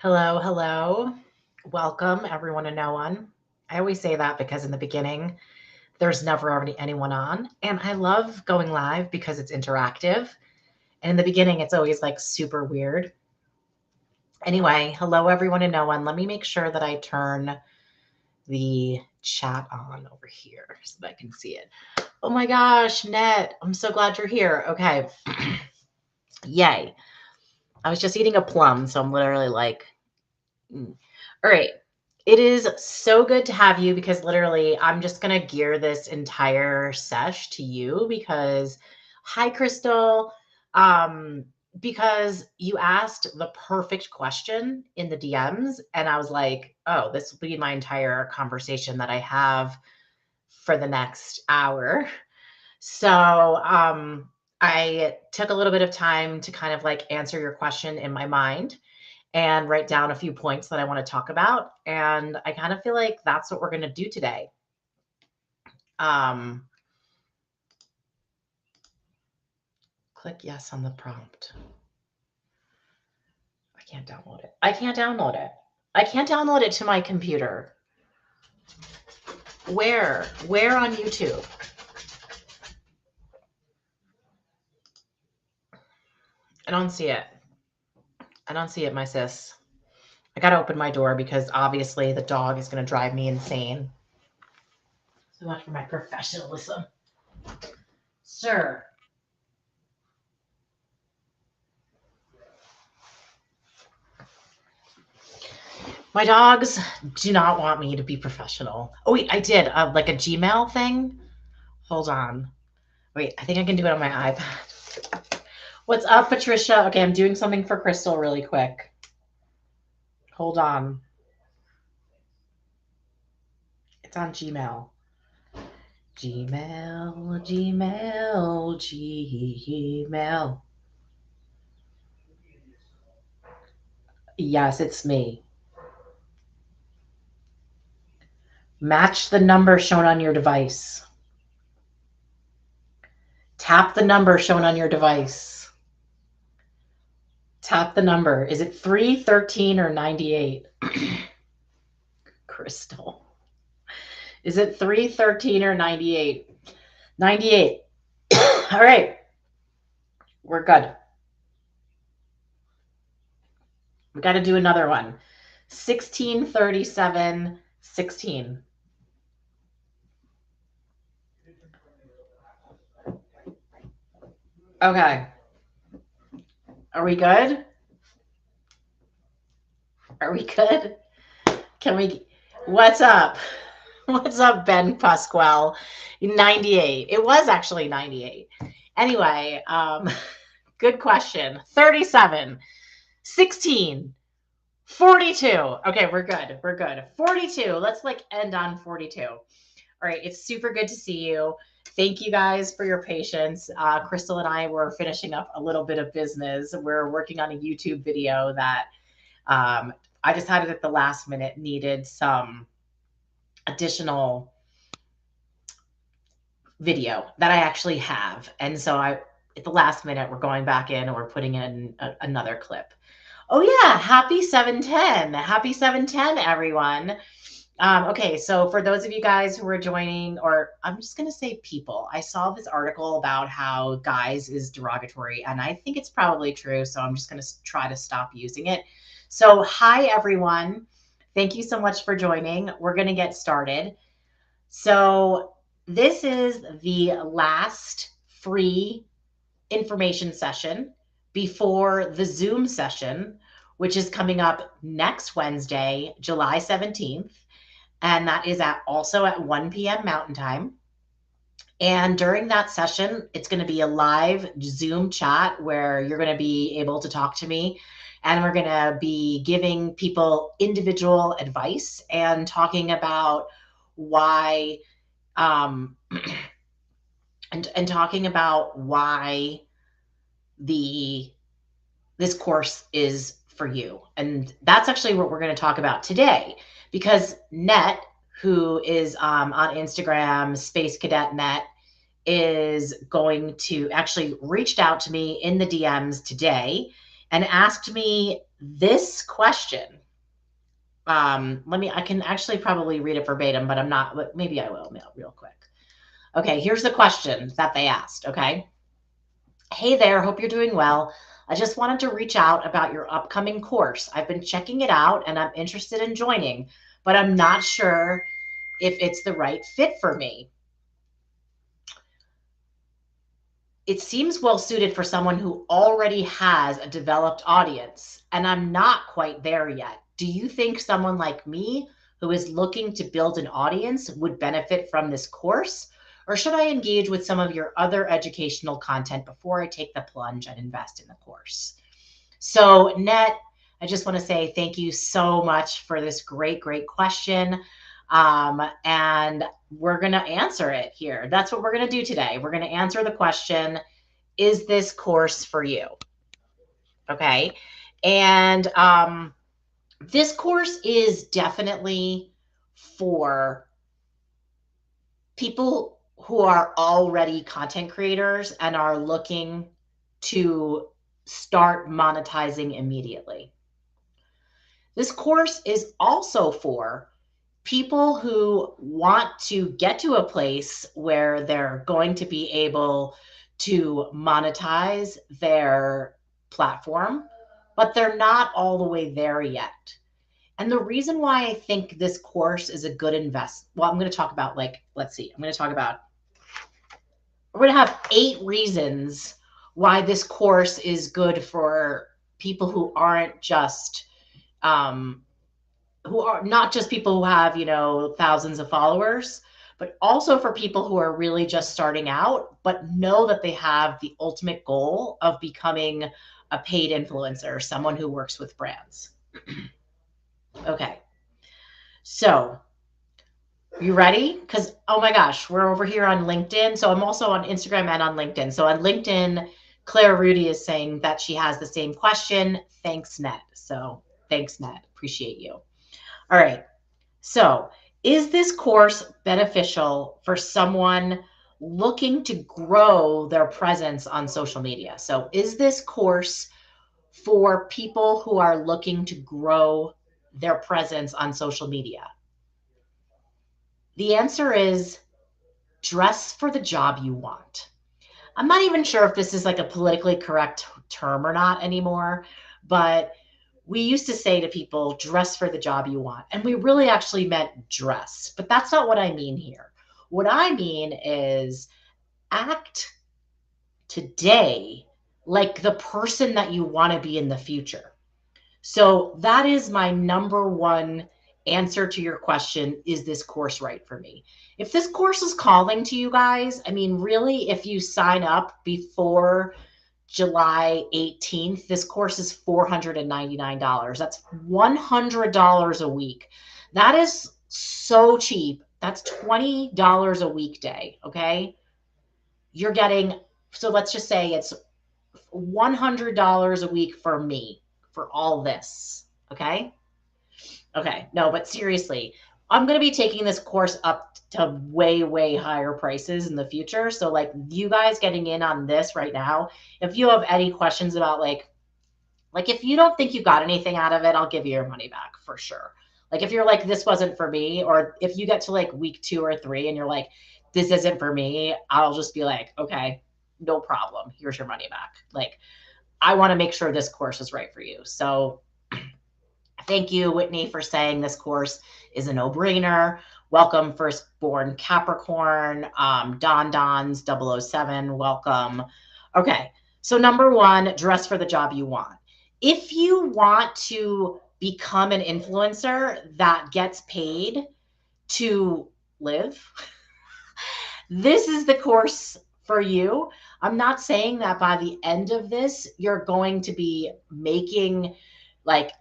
Hello, hello. Welcome, everyone and no one. I always say that because in the beginning, there's never already anyone on. And I love going live because it's interactive. And in the beginning, it's always like super weird. Anyway, hello, everyone and no one. Let me make sure that I turn the chat on over here so that I can see it. Oh my gosh, Net, I'm so glad you're here. Okay. Yay. I was just eating a plum, so I'm literally like, all right. It is so good to have you because literally I'm just going to gear this entire sesh to you because hi Crystal, um because you asked the perfect question in the DMs and I was like, "Oh, this will be my entire conversation that I have for the next hour." So, I took a little bit of time to kind of like answer your question in my mind and write down a few points that I want to talk about. And I kind of feel like that's what we're going to do today. Um, Click yes on the prompt. I can't download it. I can't download it. I can't download it to my computer. Where? Where on YouTube? I don't see it. I don't see it, my sis. I got to open my door because obviously the dog is going to drive me insane. So much for my professionalism. Sir. My dogs do not want me to be professional. Oh, wait, I did. Like a Gmail thing. Hold on. Wait, I think I can do it on my iPad. What's up, Patricia? Okay, I'm doing something for Crystal really quick. Hold on. It's on Gmail. Gmail, Gmail, Gmail. Yes, it's me. Match the number shown on your device. Tap the number shown on your device. Tap the number. Is it 313 or 98? Crystal. Is it 313 or 98? 98. All right. We're good. We got to do another one. 1637, 16. Okay. Are we good? Are we good? Can we? What's up? What's up, Ben Pasquale? 98. It was actually 98. Anyway, good question. 37, 16, 42. Okay, we're good. We're good. 42. Let's like end on 42. All right, it's super good to see you. Thank you guys for your patience. Crystal and I were finishing up a little bit of business. We're working on a YouTube video that I decided at the last minute needed some additional video that I actually have. And so at the last minute, we're going back in and we're putting in another clip. Oh yeah, happy 710. Happy 710, everyone. Okay, so for those of you guys who are joining, or I'm just going to say people, I saw this article about how guys is derogatory, and I think it's probably true. So I'm just going to try to stop using it. So, hi, everyone. Thank you so much for joining. We're going to get started. So, this is the last free information session before the Zoom session, which is coming up next Wednesday, July 17th. And that is also at 1 p.m. Mountain Time. And during that session, it's going to be a live Zoom chat where you're going to be able to talk to me. And we're going to be giving people individual advice and talking about why, and talking about why this course is for you. And that's actually what we're going to talk about today, because Net, who is on Instagram, Space Cadet Net, is going to actually reached out to me in the DMs today and asked me this question. I can actually probably read it verbatim, but I'm not, but maybe I will real quick. Okay, here's the question that they asked. Okay. Hey there, hope you're doing well. I just wanted to reach out about your upcoming course. I've been checking it out and I'm interested in joining, but I'm not sure if it's the right fit for me. It seems well suited for someone who already has a developed audience, and I'm not quite there yet. Do you think someone like me who is looking to build an audience would benefit from this course? Or should I engage with some of your other educational content before I take the plunge and invest in the course? So, Net, I just want to say thank you so much for this great question. And we're going to answer it here. That's what we're going to do today. We're going to answer the question, is this course for you? Okay. And this course is definitely for people who are already content creators and are looking to start monetizing immediately. This course is also for people who want to get to a place where they're going to be able to monetize their platform, but they're not all the way there yet. And the reason why I think this course is a good well, I'm going to talk about let's see, we're going to have 8 reasons why this course is good for people who aren't just who are not just people who have, thousands of followers, but also for people who are really just starting out, but know that they have the ultimate goal of becoming a paid influencer, someone who works with brands. Okay. So, you ready? Because, oh my gosh, we're over here on LinkedIn. So I'm also on Instagram and on LinkedIn. So on LinkedIn, Claire Rudy is saying that she has the same question. Thanks, Ned. So thanks, Ned. Appreciate you. All right. So, is this course beneficial for someone looking to grow their presence on social media? So, is this course for people who are looking to grow their presence on social media? The answer is dress for the job you want. I'm not even sure if this is like a politically correct term or not anymore, but we used to say to people, dress for the job you want. And we really actually meant dress, but that's not what I mean here. What I mean is act today like the person that you want to be in the future. So that is my number one answer to your question. Is this course right for me? If this course is calling to you guys, I mean, really, if you sign up before July 18th, this course is $499. That's $100 a week. That is so cheap. That's $20 a weekday. Okay. You're getting, so let's just say it's $100 a week for me for all this. Okay. Okay. No, but seriously, I'm going to be taking this course up to way higher prices in the future. So like you guys getting in on this right now, if you have any questions about like if you don't think you got anything out of it, I'll give you your money back for sure. Like if you're like, this wasn't for me, or if you get to like week 2 or 3 and you're like, this isn't for me, I'll just be like, okay, no problem. Here's your money back. Like, I want to make sure this course is right for you. So thank you, Whitney, for saying this course is a no-brainer. Welcome, Firstborn Capricorn. Dons 007, welcome. Okay, so number 1, dress for the job you want. If you want to become an influencer that gets paid to live, this is the course for you. I'm not saying that by the end of this, you're going to be making like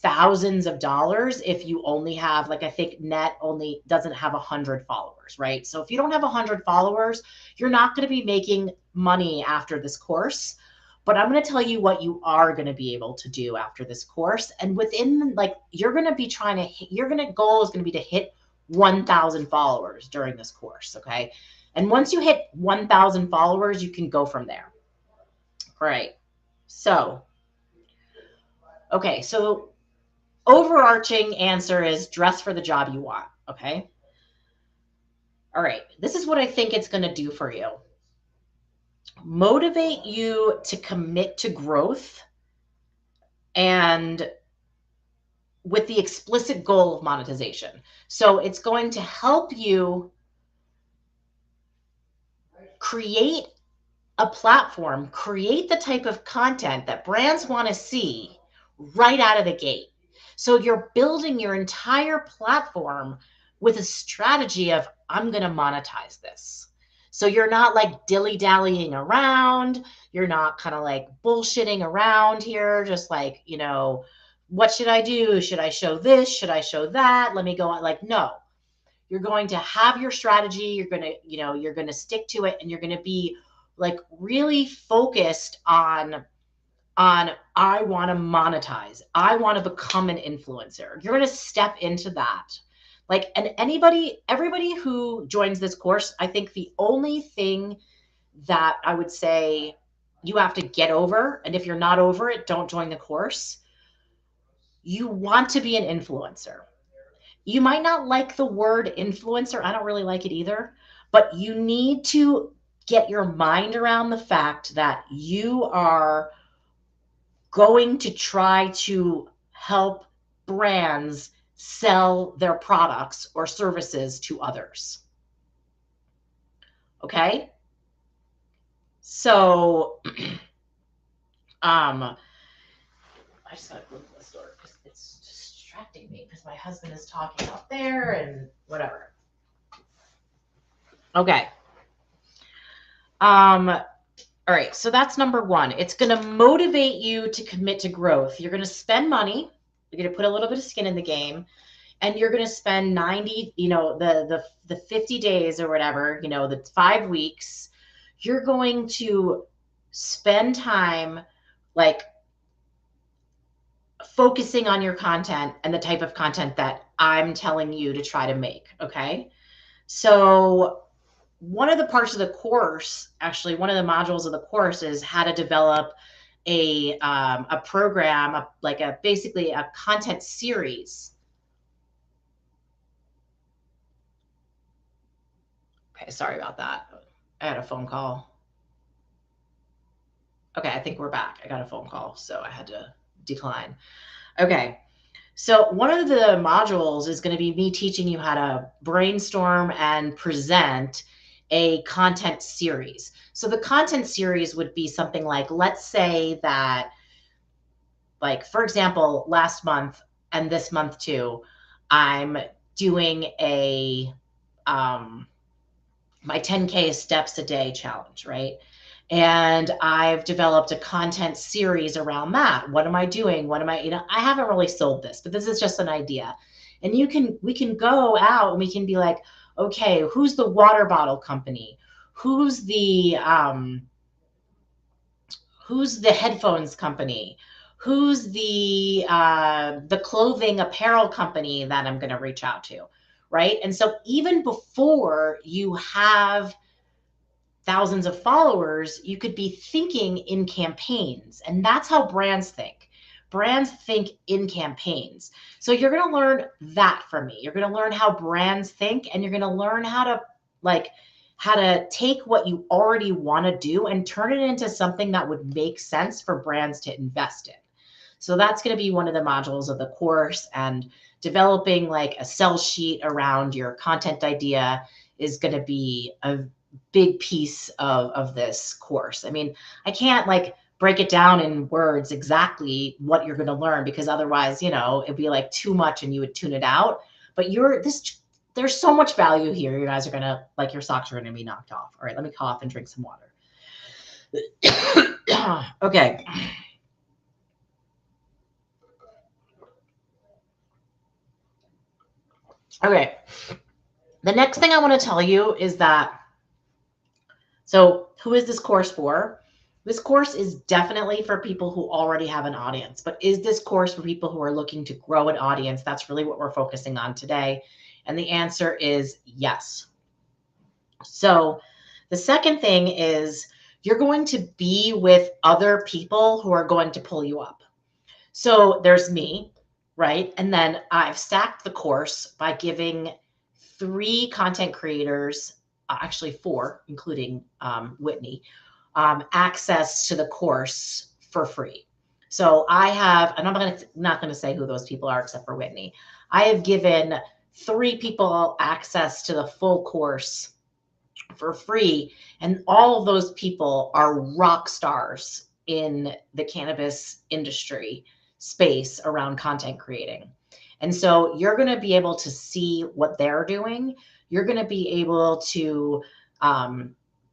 thousands of dollars if you only have, like, I think Net only doesn't have 100 followers, right? So if you don't have 100 followers, you're not going to be making money after this course. But I'm going to tell you what you are going to be able to do after this course. And within, like, you're going to be trying to hit, goal is going to be to hit 1,000 followers during this course. Okay. And once you hit 1,000 followers, you can go from there. All right. So Okay, so overarching answer is dress for the job you want. Okay. All right. This is what I think it's going to do for you. Motivate you to commit to growth and with the explicit goal of monetization. So it's going to help you create a platform, create the type of content that brands want to see right out of the gate. So you're building your entire platform with a strategy of, I'm going to monetize this. So you're not like dilly dallying around. You're not kind of like bullshitting around here, just like, what should I do? Should I show this? Should I show that? Let me go on. Like, no, you're going to have your strategy. You're going to stick to it, and you're going to be like really focused on I want to monetize. I want to become an influencer. You're going to step into that. Like, and everybody who joins this course, I think the only thing that I would say you have to get over, and if you're not over it, don't join the course. You want to be an influencer. You might not like the word influencer. I don't really like it either, but you need to get your mind around the fact that you are going to try to help brands sell their products or services to others. Okay? So, I just gotta close this door because it's distracting me because my husband is talking out there and whatever. Okay. All right, so that's number one. It's going to motivate you to commit to growth. You're going to spend money. You're going to put a little bit of skin in the game, and you're going to spend 90, the 50 days or whatever, the 5 weeks. You're going to spend time like focusing on your content and the type of content that I'm telling you to try to make. Okay. So one of the parts of the course, actually, one of the modules of the course is how to develop a program, basically a content series. Okay, sorry about that. I had a phone call. Okay, I think we're back. I got a phone call, so I had to decline. Okay. So one of the modules is going to be me teaching you how to brainstorm and present a content series. So the content series would be something like, let's say that, like, for example, last month and this month too, I'm doing my 10K steps a day challenge, right? And I've developed a content series around that. What am I doing? I haven't really sold this, but this is just an idea. And we can go out and we can be like, okay, who's the water bottle company? Who's the headphones company? Who's the clothing apparel company that I'm going to reach out to, right? And so even before you have thousands of followers, you could be thinking in campaigns. And that's how brands think. Brands think in campaigns. So you're going to learn that from me. You're going to learn how brands think, and you're going to learn how to take what you already want to do and turn it into something that would make sense for brands to invest in. So that's going to be one of the modules of the course, and developing like a sell sheet around your content idea is going to be a big piece of this course. I mean, I can't like break it down in words exactly what you're going to learn, because otherwise, it'd be like too much and you would tune it out. But there's so much value here. You guys are going to, like, your socks are going to be knocked off. All right, let me cough and drink some water. Okay. Okay. The next thing I want to tell you is that, so who is this course for? This course is definitely for people who already have an audience, but is this course for people who are looking to grow an audience? That's really what we're focusing on today. And the answer is yes. So the second thing is you're going to be with other people who are going to pull you up. So there's me, right? And then I've stacked the course by giving 3 content creators, actually 4, including Whitney, access to the course for free. So I have, and not going to say who those people are except for Whitney. I have given 3 people access to the full course for free, and all of those people are rock stars in the cannabis industry space around content creating. And so you're going to be able to see what they're doing. You're going to be able to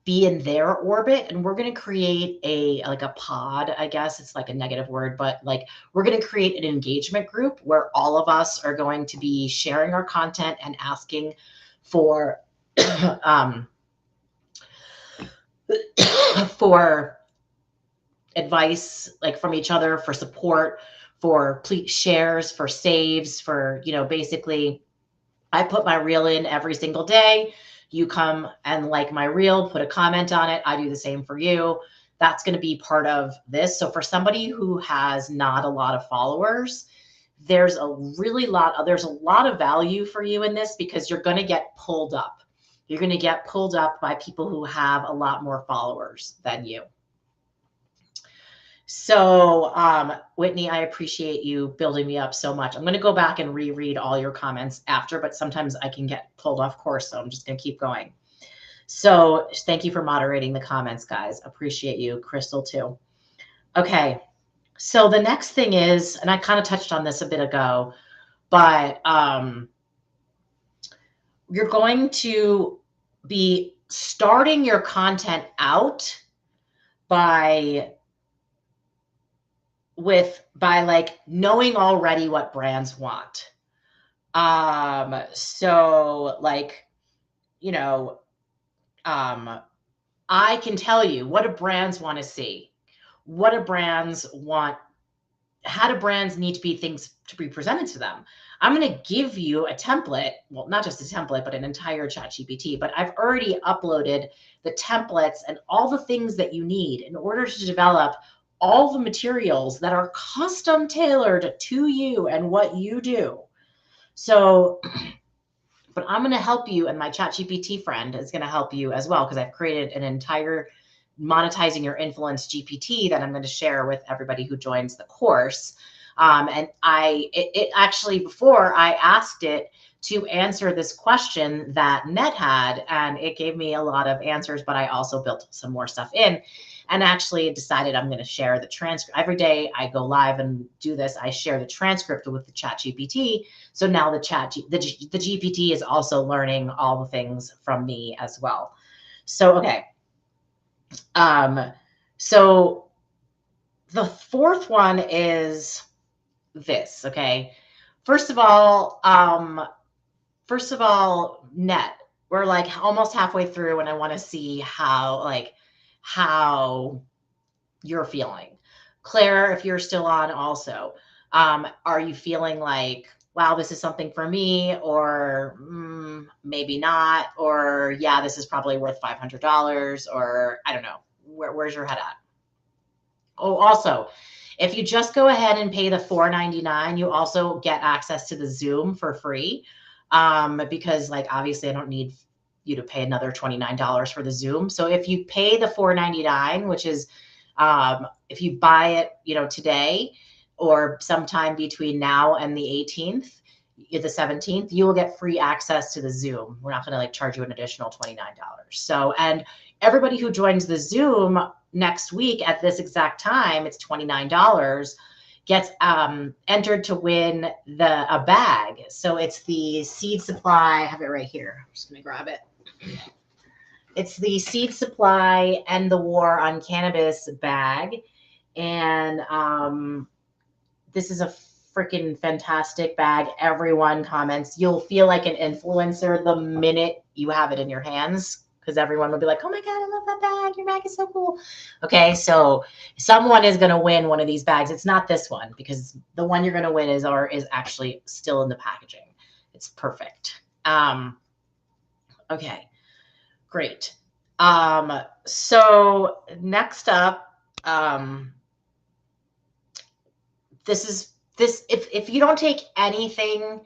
be in their orbit, and we're going to create like a pod. I guess it's like a negative word, but like we're going to create an engagement group where all of us are going to be sharing our content and asking for for advice, like from each other, for support, for shares, for saves, for, basically I put my reel in every single day. You come and like my reel, put a comment on it. I do the same for you. That's going to be part of this. So for somebody who has not a lot of followers, there's a lot of value for you in this, because you're going to get pulled up. You're going to get pulled up by people who have a lot more followers than you. So, Whitney, I appreciate you building me up so much. I'm going to go back and reread all your comments after, but sometimes I can get pulled off course, so I'm just going to keep going. So thank you for moderating the comments, guys. Appreciate you. Crystal, too. Okay. So the next thing is, and I kind of touched on this a bit ago, but you're going to be starting your content out by like knowing already what brands want. So like, I can tell you what do brands want to see? What do brands want? How do brands need to be things to be presented to them? I'm going to give you a template. Well, not just a template, but an entire ChatGPT. But I've already uploaded the templates and all the things that you need in order to develop all the materials that are custom tailored to you and what you do. So, but I'm going to help you, and my ChatGPT friend is going to help you as well, because I've created an entire Monetizing Your Influence GPT that I'm going to share with everybody who joins the course. And it actually, before I asked it to answer this question that Net had, and it gave me a lot of answers, but I also built some more stuff in, and actually decided I'm going to share the transcript. Every day I go live and do this, I share the transcript with the ChatGPT. So now the GPT is also learning all the things from me as well. So, okay. So the fourth one is this, okay? First of all, Net, we're like almost halfway through, and I want to see how you're feeling. Claire, if you're still on also, are you feeling like, wow, this is something for me, or maybe not, or yeah, this is probably worth $500, or I don't know. Where's your head at? Oh, also, if you just go ahead and pay the $4.99, you also get access to the Zoom for free. Because like, obviously I don't need you to pay another $29 for the Zoom. So if you pay the $4.99, which is, if you buy it, today or sometime between now and the 18th, the 17th, you will get free access to the Zoom. We're not going to like charge you an additional $29. So, and everybody who joins the Zoom next week at this exact time, it's $29, gets entered to win a bag. So it's the Seed Supply. I have it right here. I'm just going to grab it. It's the Seed Supply and the War on Cannabis bag. And this is a freaking fantastic bag. Everyone comments. You'll feel like an influencer the minute you have it in your hands, because everyone will be like, oh my God, I love that bag. Your bag is so cool. Okay, so someone is going to win one of these bags. It's not this one, because the one you're going to win is actually still in the packaging. It's perfect. Okay, great. So next up, if you don't take anything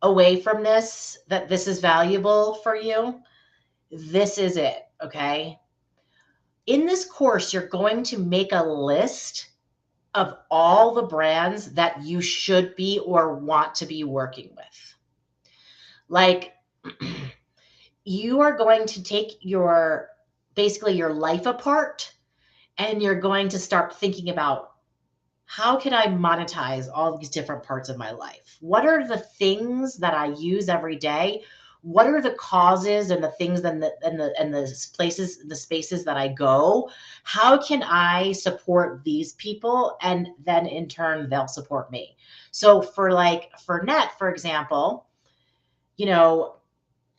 away from this, that this is valuable for you, this is it, okay? In this course, you're going to make a list of all the brands that you should be or want to be working with. Like, you are going to take basically your life apart, and you're going to start thinking about, how can I monetize all these different parts of my life? What are the things that I use every day? What are the causes and the things and the places, the spaces that I go? How can I support these people? And then in turn, they'll support me. So for Net, for example, you know,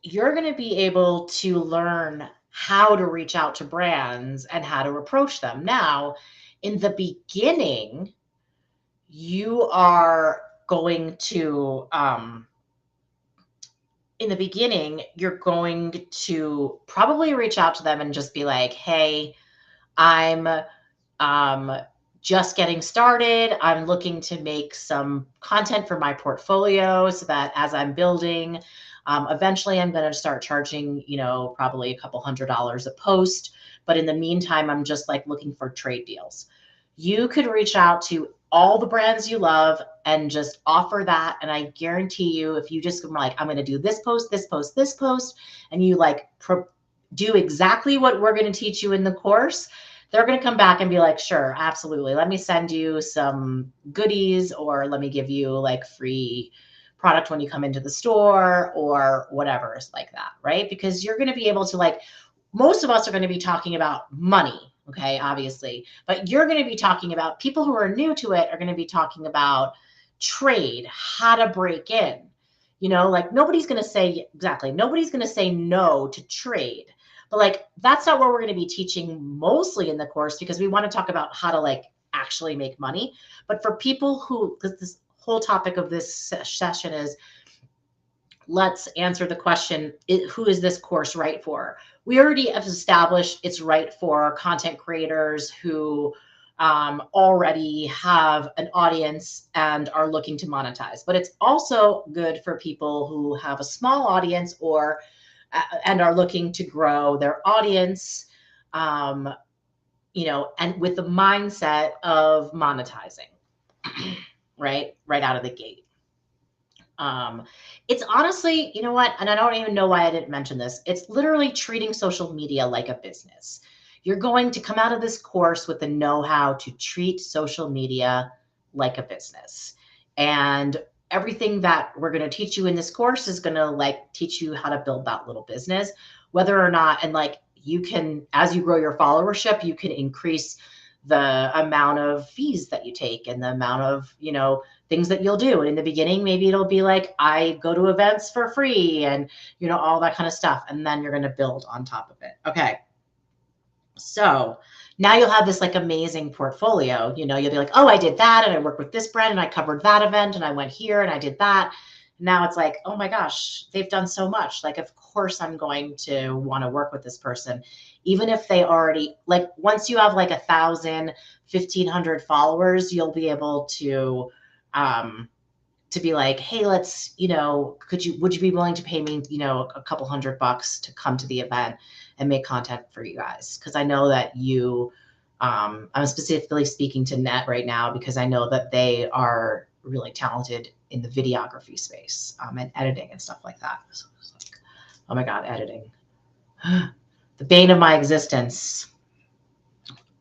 you're going to be able to learn how to reach out to brands and how to approach them. Now, in the beginning, you are going to in the beginning, you're going to probably reach out to them and just be like, hey, I'm um, just getting started. I'm looking to make some content for my portfolio so that as I'm building, eventually I'm going to start charging, probably a couple $100 a post. But in the meantime, I'm just like looking for trade deals. You could reach out to all the brands you love and just offer that. And I guarantee you, if you just like, I'm going to do this post, this post, this post, and you like do exactly what we're going to teach you in the course, they're going to come back and be like, sure, absolutely. Let me send you some goodies, or let me give you like free product when you come into the store, or whatever is like that, right? Because you're going to be able to, like, most of us are going to be talking about money, okay, obviously, but you're going to be talking about, people who are new to it are going to be talking about trade, how to break in. Like, nobody's going to say no to trade. But like, that's not what we're going to be teaching mostly in the course, because we want to talk about how to like actually make money. But for people who, because this whole topic of this session is, let's answer the question, who is this course right for? We already have established it's right for content creators who already have an audience and are looking to monetize. But it's also good for people who have a small audience, or and are looking to grow their audience, and with the mindset of monetizing, right out of the gate. It's honestly, you know what? And I don't even know why I didn't mention this. It's literally treating social media like a business. You're going to come out of this course with the know-how to treat social media like a business. And everything that we're going to teach you in this course is going to like teach you how to build that little business, whether or not, and like, you can, as you grow your followership, you can increase the amount of fees that you take and the amount of, things that you'll do. In the beginning, maybe it'll be like, I go to events for free and, all that kind of stuff. And then you're going to build on top of it. Okay. So now you'll have this like amazing portfolio. You'll be like, oh, I did that, and I worked with this brand, and I covered that event, and I went here and I did that. Now it's like, oh my gosh, they've done so much. Like, of course I'm going to want to work with this person, even if they already, like, once you have like 1,000, 1,500 followers, you'll be able to be like, hey, let's, would you be willing to pay me, a couple $100 to come to the event and make content for you guys? Because I know that I'm specifically speaking to Net right now, because I know that they are really talented in the videography space, and editing and stuff like that. So it's like, oh my God, editing. The bane of my existence.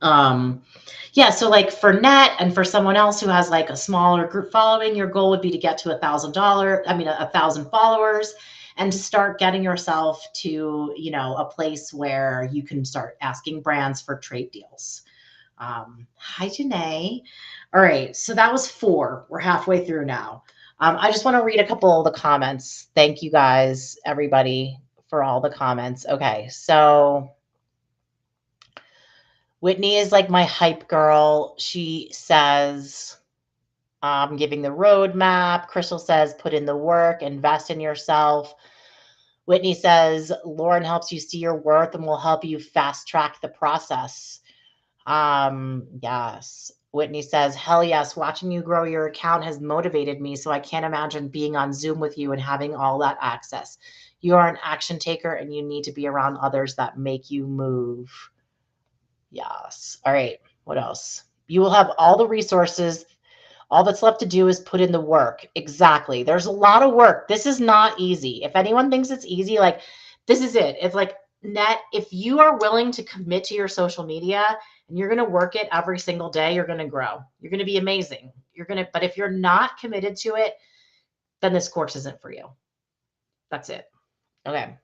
Yeah, so like for Net and for someone else who has like a smaller group following, your goal would be to get to $1,000 followers, and to start getting yourself to, a place where you can start asking brands for trade deals. Hi, Janae. All right, so that was 4. We're halfway through now. I just want to read a couple of the comments. Thank you guys, everybody, for all the comments. Okay, so Whitney is like my hype girl. She says, giving the roadmap. Crystal says, put in the work, invest in yourself. Whitney says, Lauren helps you see your worth and will help you fast track the process. Yes. Whitney says, hell yes, watching you grow your account has motivated me. So I can't imagine being on Zoom with you and having all that access. You are an action taker and you need to be around others that make you move. Yes. All right. What else? You will have all the resources. All that's left to do is put in the work. Exactly. There's a lot of work. This is not easy. If anyone thinks it's easy, like this is it. It's like if you are willing to commit to your social media and you're going to work it every single day, you're going to grow. You're going to be amazing. But if you're not committed to it, then this course isn't for you. That's it. Okay.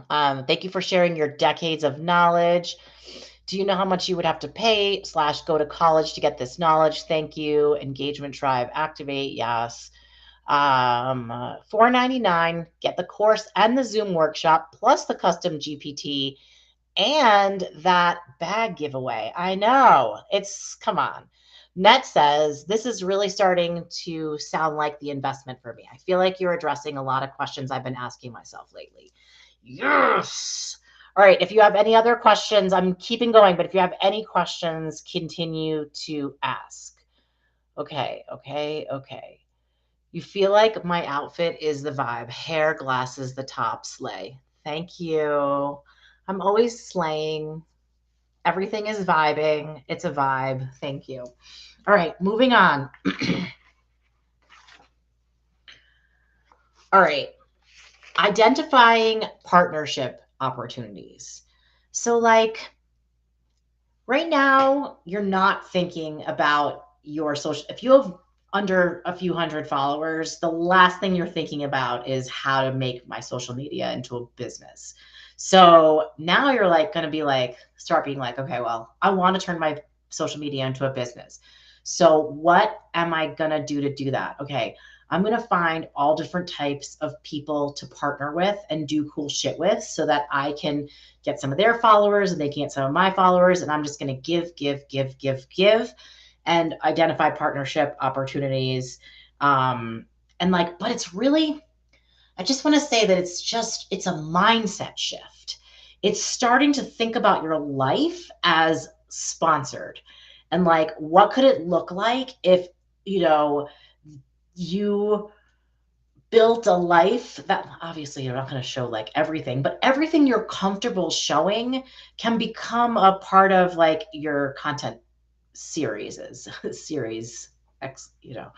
Thank you for sharing your decades of knowledge. Do you know how much you would have to pay / go to college to get this knowledge? Thank you. Engagement Tribe, activate. Yes. $4.99. Get the course and the Zoom workshop plus the custom GPT and that bag giveaway. I know. Come on. Net says, this is really starting to sound like the investment for me. I feel like you're addressing a lot of questions I've been asking myself lately. Yes. All right. If you have any other questions, I'm keeping going, but if you have any questions, continue to ask. Okay. You feel like my outfit is the vibe. Hair, glasses, the top, slay. Thank you. I'm always slaying. Everything is vibing. It's a vibe. Thank you. All right, moving on. All right. Identifying partnership opportunities. So, like, right now, you're not thinking about your social. If you have under a few hundred followers, the last thing you're thinking about is how to make my social media into a business. So now you're like going to be like, start being like, okay, well, I want to turn my social media into a business. So what am I going to do that? Okay, I'm going to find all different types of people to partner with and do cool shit with so that I can get some of their followers and they can get some of my followers. And I'm just going to give and identify partnership opportunities. But it's really, I just want to say that it's a mindset shift. It's starting to think about your life as sponsored and like, what could it look like if, you built a life that obviously you're not going to show like everything, but everything you're comfortable showing can become a part of like your content series series X, yeah,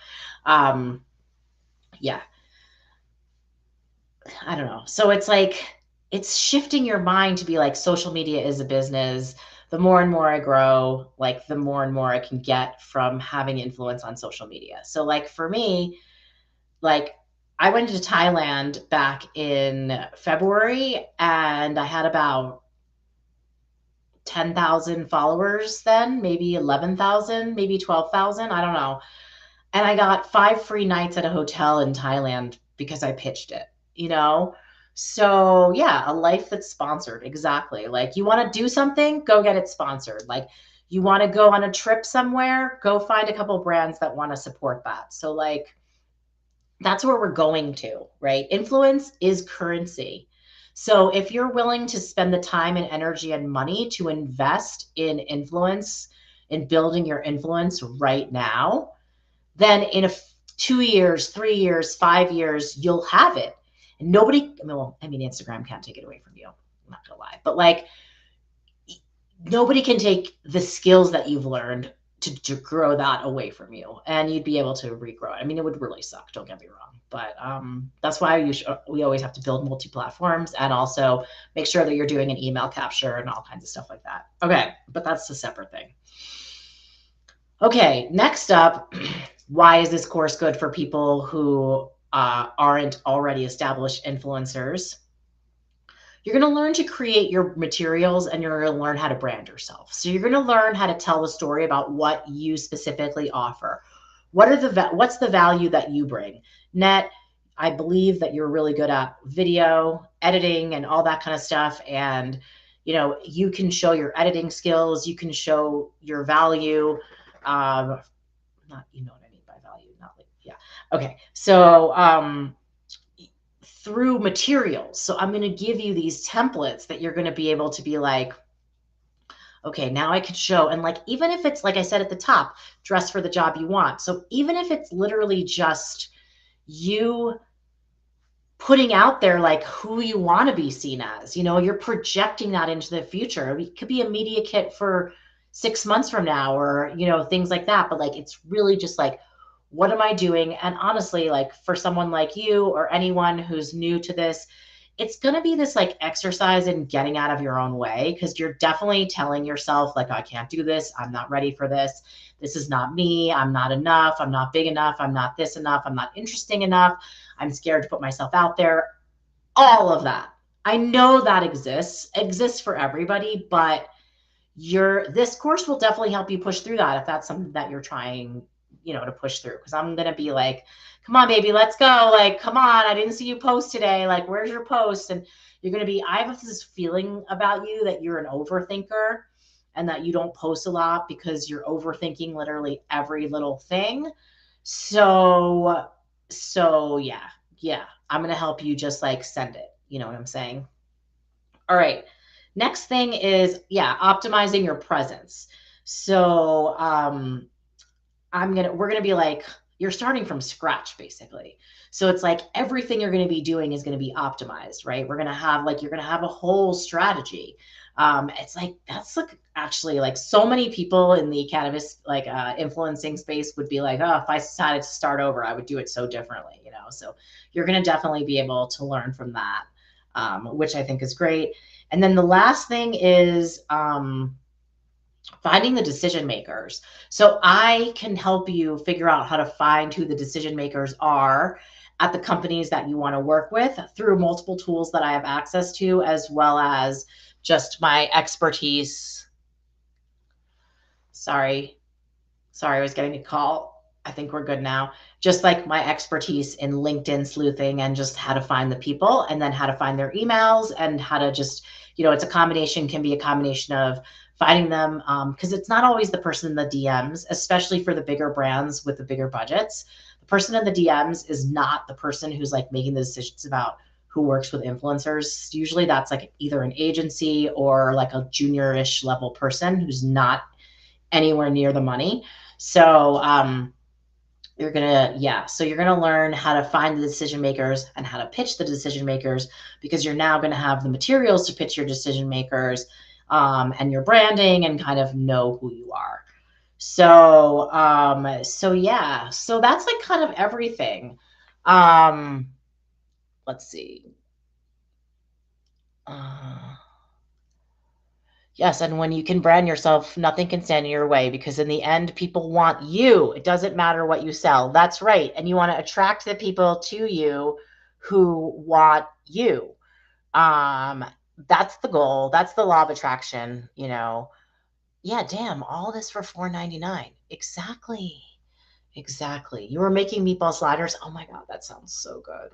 I don't know. So it's like, it's shifting your mind to be like, social media is a business. The more and more I grow, like the more and more I can get from having influence on social media. So like for me, like I went to Thailand back in February and I had about 10,000 followers then, maybe 11,000, maybe 12,000, I don't know. And I got 5 free nights at a hotel in Thailand because I pitched it, you know? So, yeah, a life that's sponsored. Exactly. Like you want to do something, go get it sponsored. Like you want to go on a trip somewhere, go find a couple brands that want to support that. So like that's where we're going to, right? Influence is currency. So if you're willing to spend the time and energy and money to invest in influence, in building your influence right now, then in 2 years, 3 years, 5 years, you'll have it. And nobody, Instagram can't take it away from you. I'm not gonna lie, but like nobody can take the skills that you've learned to grow that away from you, and you'd be able to regrow it. I mean, it would really suck. Don't get me wrong, but that's why we always have to build multi-platforms and also make sure that you're doing an email capture and all kinds of stuff like that. Okay, but that's a separate thing. Okay, next up, why is this course good for people who aren't already established influencers? You're going to learn to create your materials and you're going to learn how to brand yourself. So you're going to learn how to tell the story about what you specifically offer. What's the value that you bring? Net, I believe that you're really good at video editing and all that kind of stuff. And, you can show your editing skills. You can show your value. Not, you know what I mean by value, not like, yeah. Okay. So, through materials. So I'm going to give you these templates that you're going to be able to be like, Okay, now I could show. And like, even if it's like I said at the top, dress for the job you want. So even if it's literally just you putting out there like who you want to be seen as, you're projecting that into the future. It could be a media kit for 6 months from now, or things like that. But like, it's really just like, what am I doing? And honestly, like for someone like you or anyone who's new to this, it's going to be this like exercise in getting out of your own way, because you're definitely telling yourself like, I can't do this, I'm not ready for this is not me, I'm not enough, I'm not big enough, I'm not this enough, I'm not interesting enough, I'm scared to put myself out there. All of that, I know that exists for everybody, but this course will definitely help you push through that if that's something that you're trying, to push through. Because I'm going to be like, come on, baby, let's go. Like, come on, I didn't see you post today. Like, where's your post? And you're going to be, I have this feeling about you that you're an overthinker and that you don't post a lot because you're overthinking literally every little thing. So yeah, I'm going to help you just like send it. You know what I'm saying? All right. Next thing is, yeah, optimizing your presence. So we're gonna be like, you're starting from scratch basically. So it's like everything you're gonna be doing is gonna be optimized, right? You're gonna have a whole strategy. It's like that's like actually like so many people in the cannabis like influencing space would be like, oh, if I decided to start over, I would do it so differently. So you're gonna definitely be able to learn from that, which I think is great. And then the last thing is finding the decision makers. So I can help you figure out how to find who the decision makers are at the companies that you want to work with through multiple tools that I have access to, as well as just my expertise. Sorry, I was getting a call. I think we're good now. Just like my expertise in LinkedIn sleuthing and just how to find the people and then how to find their emails and how to just, it's can be a combination of finding them, because it's not always the person in the DMs, especially for the bigger brands with the bigger budgets. The person in the DMs is not the person who's like making the decisions about who works with influencers. Usually that's like either an agency or like a junior-ish level person who's not anywhere near the money. So you're gonna learn how to find the decision makers and how to pitch the decision makers, because you're now gonna have the materials to pitch your decision makers, and your branding, and kind of know who you are. So yeah, so that's like kind of everything. Um, let's see. Uh, Yes, and when you can brand yourself, nothing can stand in your way, because in the end, people want you. It doesn't matter what you sell. That's right. And you want to attract the people to you who want you. Um, that's the goal. That's the law of attraction. Yeah, damn, all this for $4.99. Exactly. Exactly. You were making meatball sliders. Oh my God, that sounds so good.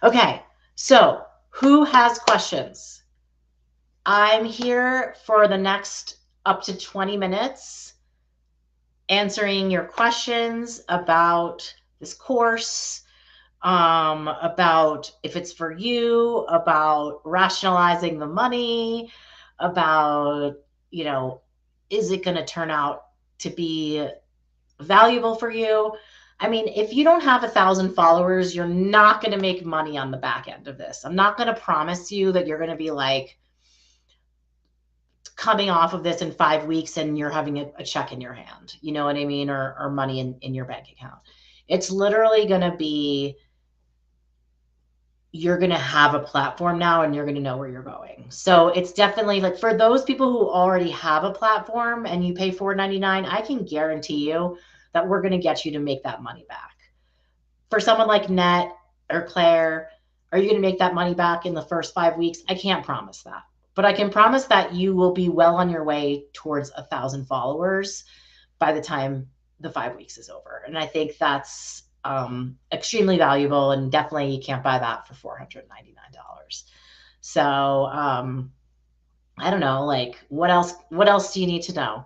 Okay, so who has questions? I'm here for the next up to 20 minutes answering your questions about this course, about if it's for you, about rationalizing the money, about, is it going to turn out to be valuable for you? I mean, if you don't have 1,000 followers, you're not going to make money on the back end of this. I'm not going to promise you that you're going to be like, coming off of this in 5 weeks and you're having a check in your hand, you know what I mean? Or money in your bank account. It's literally going to be, you're going to have a platform now and you're going to know where you're going. So it's definitely like for those people who already have a platform and you pay $4.99, I can guarantee you that we're going to get you to make that money back. For someone like Net or Claire, are you going to make that money back in the first 5 weeks? I can't promise that. But I can promise that you will be well on your way towards 1,000 followers by the time the 5 weeks is over. And I think that's extremely valuable, and definitely you can't buy that for $499. So I don't know, like what else do you need to know?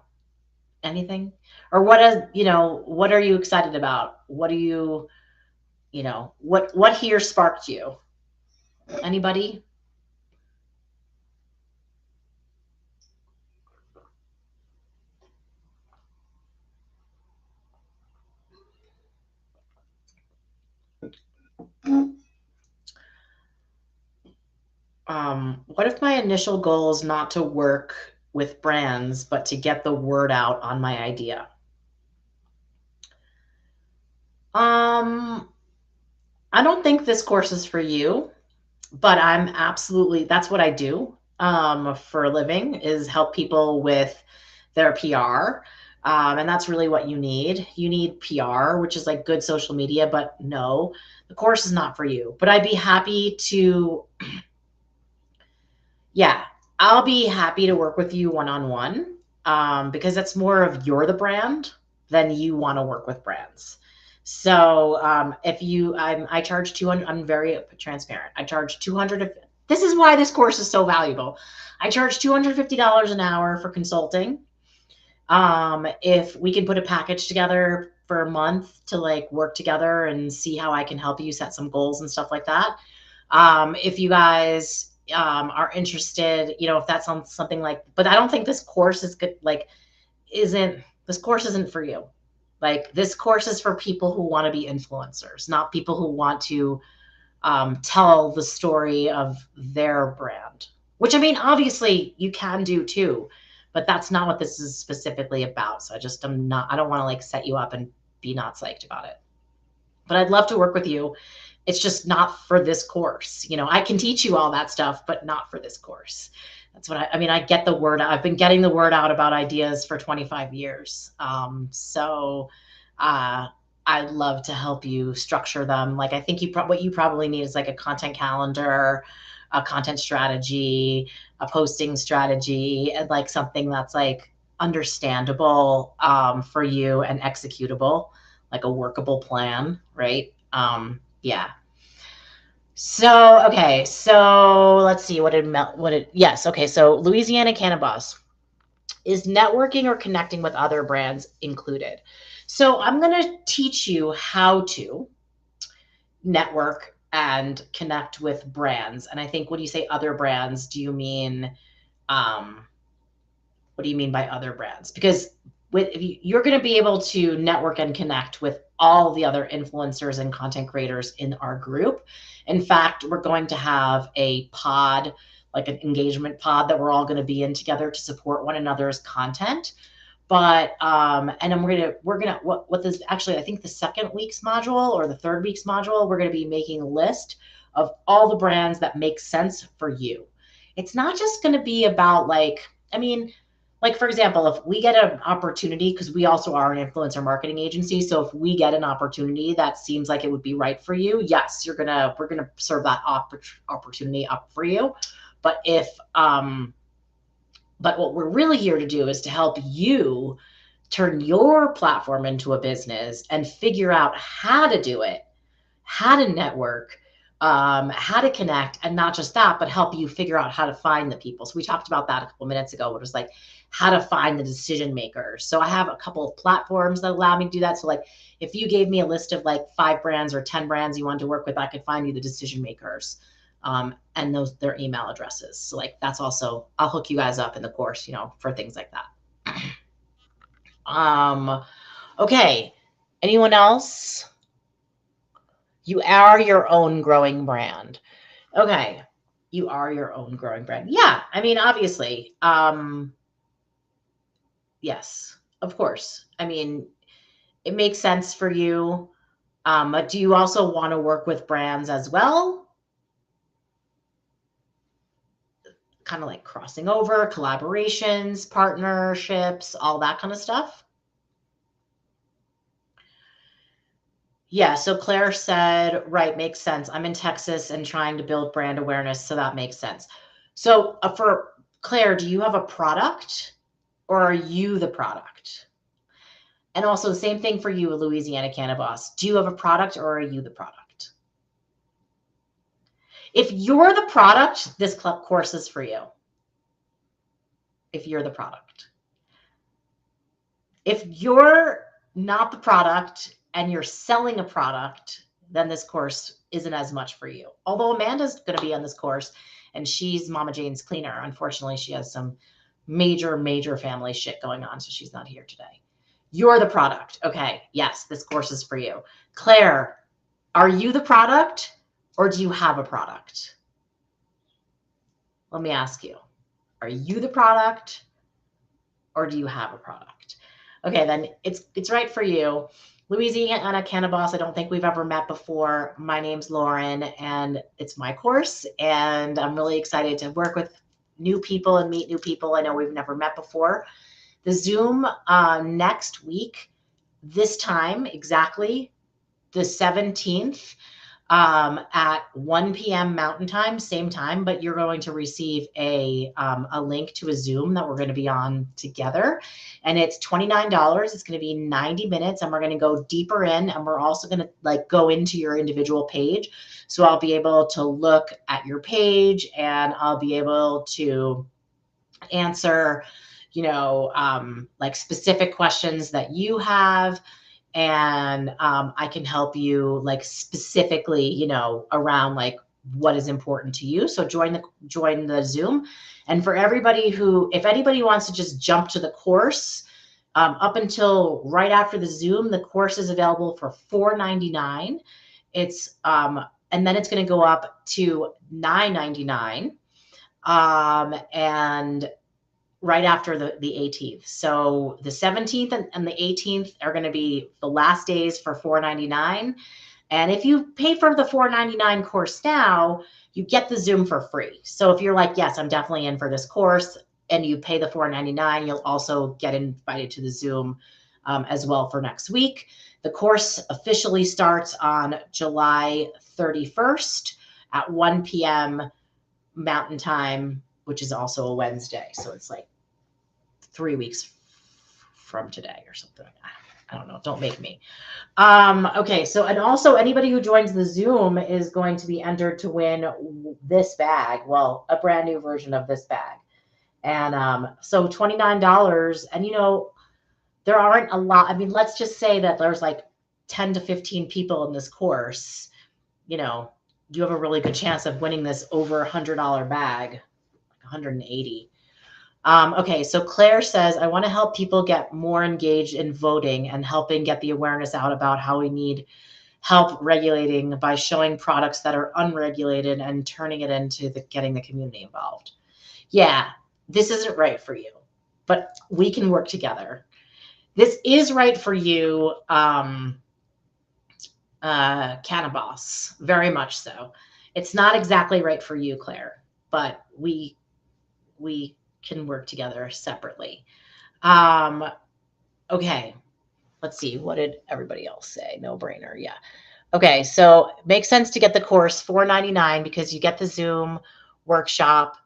Anything? Or what are you excited about? What do what here sparked you? Anybody? What if my initial goal is not to work with brands, but to get the word out on my idea? Um, I don't think this course is for you, but that's what I do for a living, is help people with their PR. And that's really what you need. You need PR, which is like good social media, but no, the course is not for you. But I'd be happy to, yeah, I'll be happy to work with you one-on-one, because it's more of you're the brand than you want to work with brands. So if you, I charge 200, I'm very transparent. I charge 200. This is why this course is so valuable. I charge $250 an hour for consulting. If we can put a package together for a month to like work together and see how I can help you set some goals and stuff like that. If you guys are interested, if that's on something like, but I don't think this course is good. Like, this course isn't for you. Like, this course is for people who want to be influencers, not people who want to tell the story of their brand, which, I mean, obviously you can do too, but that's not what this is specifically about. So I don't want to like set you up and be not psyched about it. But I'd love to work with you. It's just not for this course. I can teach you all that stuff, but not for this course. That's what I mean. I get the word. I've been getting the word out about ideas for 25 years. Uh, I'd love to help you structure them. Like, I think what you probably need is like a content calendar, a content strategy, a posting strategy, and like something that's like understandable for you and executable, like a workable plan, right? Yeah. So, okay. So let's see yes. Okay. So Louisiana Cannabis, is networking or connecting with other brands included? So I'm going to teach you how to network and connect with brands. And I think when you say other brands, um, what do you mean by other brands? Because you're going to be able to network and connect with all the other influencers and content creators in our group. In fact, we're going to have a pod, like an engagement pod, that we're all going to be in together to support one another's content. But and then we're gonna what this actually, I think the second week's module or the third week's module, we're going to be making a list of all the brands that make sense for you. It's not just going to be about like, I mean, like, for example, if we get an opportunity, because we also are an influencer marketing agency, so if we get an opportunity that seems like it would be right for you, yes, we're gonna serve that opportunity up for you. But if but what we're really here to do is to help you turn your platform into a business and figure out how to do it, how to network, how to connect, and not just that, but help you figure out how to find the people. So we talked about that a couple minutes ago, which was like how to find the decision makers. So I have a couple of platforms that allow me to do that. So like, if you gave me a list of like 5 brands or 10 brands you wanted to work with, I could find you the decision makers, and their email addresses. So like, that's also, I'll hook you guys up in the course, for things like that. Okay. Anyone else? You are your own growing brand. Okay. You are your own growing brand. Yeah. I mean, obviously. Yes, of course. I mean, it makes sense for you. But do you also want to work with brands as well? Kind of like crossing over, collaborations, partnerships, all that kind of stuff? Yeah, so Claire said, right, makes sense. I'm in Texas and trying to build brand awareness, so that makes sense. So for Claire, do you have a product, or are you the product? And also, same thing for you, Louisiana Cannabis. Do you have a product, or are you the product? If you're the product, this course is for you. If you're the product. If you're not the product and you're selling a product, then this course isn't as much for you. Although Amanda's going to be on this course, and she's Mama Jane's cleaner. Unfortunately, she has some major family shit going on, so she's not here today. You're the product. Okay, yes, this course is for you. Claire, are you the product, or do you have a product? Let me ask you, are you the product or do you have a product? Okay, then it's right for you. Louisiana Cannabis, I don't think we've ever met before. My name's Lauren, and it's my course, and I'm really excited to work with new people and meet new people I know we've never met before. The Zoom next week, this time exactly, the 17th, at 1 p.m. Mountain Time, same time, but you're going to receive a link to a Zoom that we're going to be on together. And it's $29. It's going to be 90 minutes, and we're going to go deeper in, and we're also going to like go into your individual page. So I'll be able to look at your page, and I'll be able to answer, like specific questions that you have, and I can help you like specifically, around like what is important to you. So join the Zoom. And for everybody if anybody wants to just jump to the course, up until right after the Zoom, the course is available for $4.99. It's and then it's going to go up to $9.99. And right after the 18th. So the 17th and the 18th are going to be the last days for $4.99. And if you pay for the $4.99 course now, you get the Zoom for free. So if you're like, yes, I'm definitely in for this course, and you pay the $4.99, you'll also get invited to the Zoom as well for next week. The course officially starts on July 31st at 1 p.m. Mountain Time, which is also a Wednesday. So it's like 3 weeks from today or something. I don't know. Don't make me. Okay. So, and also anybody who joins the Zoom is going to be entered to win this bag. Well, a brand new version of this bag. And so $29. And, there aren't a lot. I mean, let's just say that there's like 10 to 15 people in this course. You have a really good chance of winning this over $100 bag, like 180. Okay, so Claire says, I want to help people get more engaged in voting and helping get the awareness out about how we need help regulating by showing products that are unregulated and turning it into getting the community involved. Yeah, this isn't right for you, but we can work together. This is right for you, Cannabis, very much so. It's not exactly right for you, Claire, but we can work together separately. Okay, let's see. What did everybody else say? No brainer. Yeah. Okay, so it makes sense to get the course $4.99 because you get the Zoom workshop.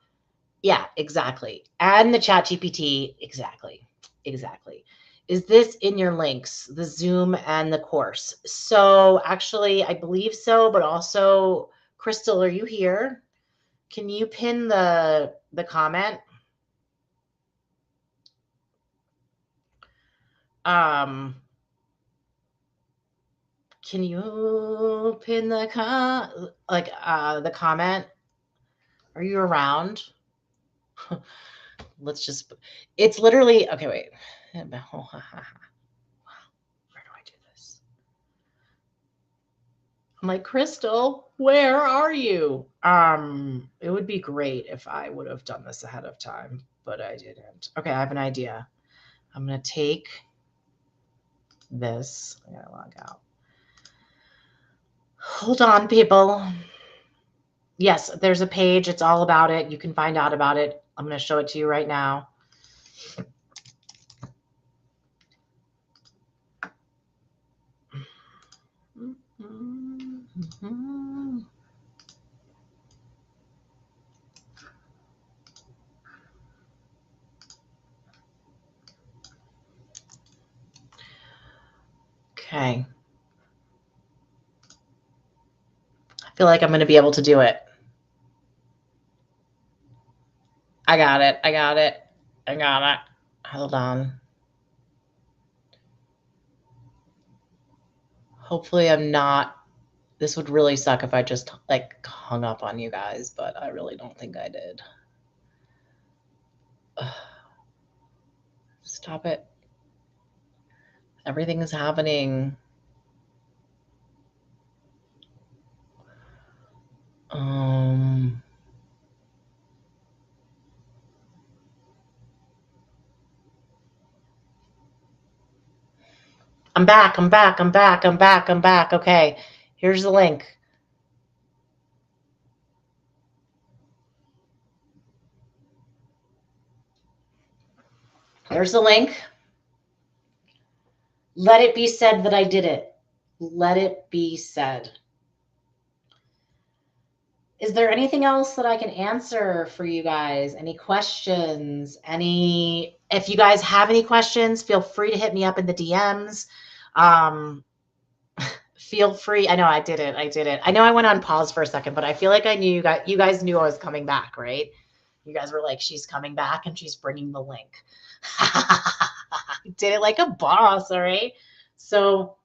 Yeah, exactly. And the chat GPT. Exactly. Is this in your links, the Zoom and the course? So actually, I believe so, but also, Crystal, are you here? Can you pin the comment? Can you pin the the comment? Are you around? It's literally, okay, wait. Where do I do this? I'm like, Crystal, where are you? It would be great if I would have done this ahead of time, but I didn't. Okay, I have an idea. I'm going to take this. I gotta log out. Hold on, people. Yes, there's a page. It's all about it. You can find out about it. I'm going to show it to you right now. Okay. I feel like I'm going to be able to do it. I got it. Hold on. Hopefully I'm not. This would really suck if I just like hung up on you guys, but I really don't think I did. Stop it. Everything is happening. I'm back. I'm back. I'm back. I'm back. I'm back. Okay. Here's the link. There's the link. Let it be said that I did it. Let it be said. Is there anything else that I can answer for you guys? Any questions? If you guys have any questions, feel free to hit me up in the DMs. Um, feel free. I know I did it. I did it. I know I went on pause for a second, but I feel like I knew you guys knew I was coming back, right? You guys were like, she's coming back and she's bringing the link. Did it like a boss, all right? So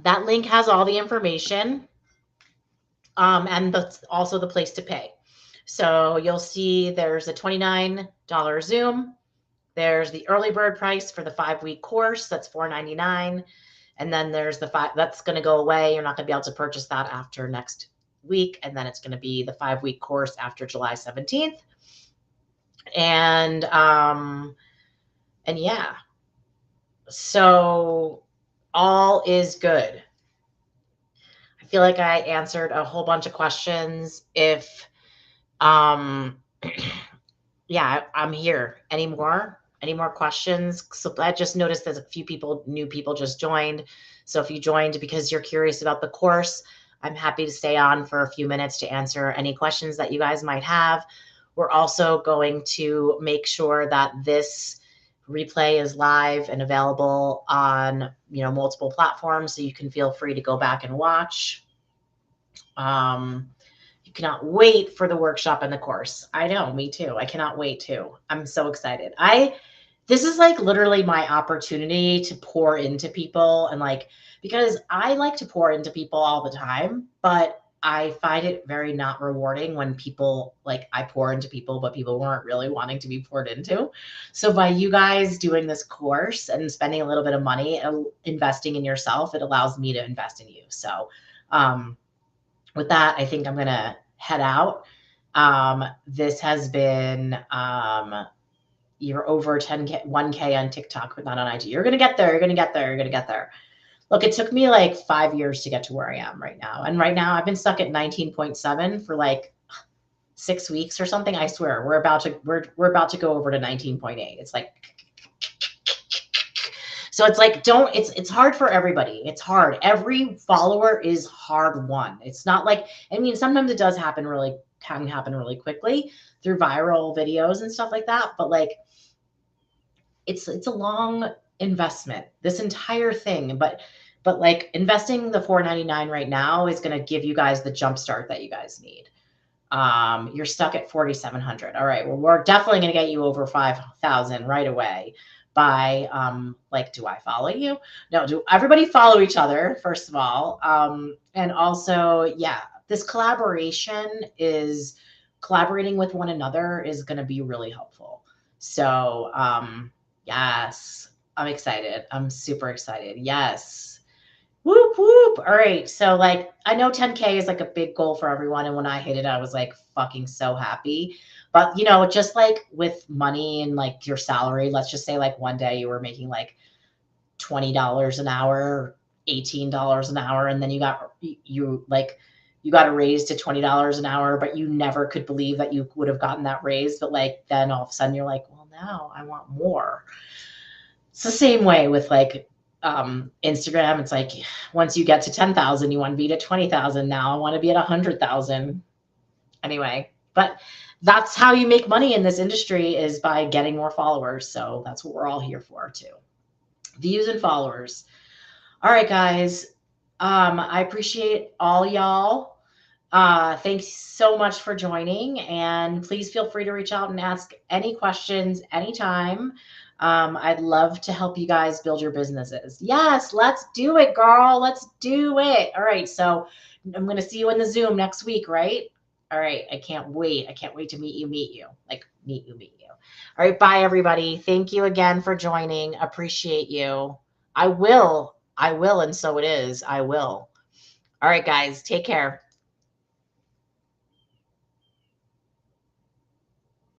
that link has all the information, and that's also the place to pay. So you'll see there's a $29 Zoom. There's the early bird price for the 5-week course. That's $4.99. And then there's the that's going to go away. You're not going to be able to purchase that after next week. And then it's going to be the 5-week course after July 17th. And yeah, so all is good. I feel like I answered a whole bunch of questions. If yeah, I'm here. Any more questions? So I just noticed there's a few new people just joined. So if you joined because you're curious about the course, I'm happy to stay on for a few minutes to answer any questions that you guys might have. We're also going to make sure that this replay is live and available on, multiple platforms, so you can feel free to go back and watch. You cannot wait for the workshop and the course. I know, me too. I cannot wait too. I'm so excited. This is like literally my opportunity to pour into people, and because I like to pour into people all the time, but I find it very not rewarding when people I pour into people, but people weren't really wanting to be poured into. So by you guys doing this course and spending a little bit of money and investing in yourself, it allows me to invest in you. So, with that, I think I'm going to head out. This has been, you're over 10K, 1K on TikTok, but not on IG. You're going to get there. You're going to get there. You're going to get there. Look, it took me 5 years to get to where I am right now. And right now I've been stuck at 19.7 for 6 weeks or something. I swear we're about to go over to 19.8. It's so it's it's hard for everybody. It's hard. Every follower is hard won. It's not sometimes it does happen can happen really quickly through viral videos and stuff like that. But it's a long investment, this entire thing. But investing the $4.99 right now is going to give you guys the jump start that you guys need. You're stuck at 4,700. All right. Well, we're definitely going to get you over 5,000 right away by, do I follow you? No, do everybody follow each other, first of all. And also, yeah, this collaborating with one another is going to be really helpful. So, yes, I'm excited. I'm super excited. Yes. Whoop, whoop. All right. So I know 10K is a big goal for everyone. And when I hit it, I was fucking so happy. But just with money and your salary, let's just say one day you were making $20 an hour, $18 an hour. And then you got a raise to $20 an hour, but you never could believe that you would have gotten that raise. But then all of a sudden you're well, now I want more. It's the same way with Instagram. It's once you get to 10,000, you want to be at 20,000. Now I want to be at 100,000. Anyway, but that's how you make money in this industry, is by getting more followers. So that's what we're all here for too. Views and followers. All right, guys. I appreciate all y'all. Thanks so much for joining, and please feel free to reach out and ask any questions anytime. I'd love to help you guys build your businesses. Yes, let's do it, girl. Let's do it. All right. So I'm going to see you in the Zoom next week, right? All right. I can't wait. I can't wait to meet you. Meet you. All right. Bye, everybody. Thank you again for joining. Appreciate you. I will. And so it is. I will. All right, guys. Take care.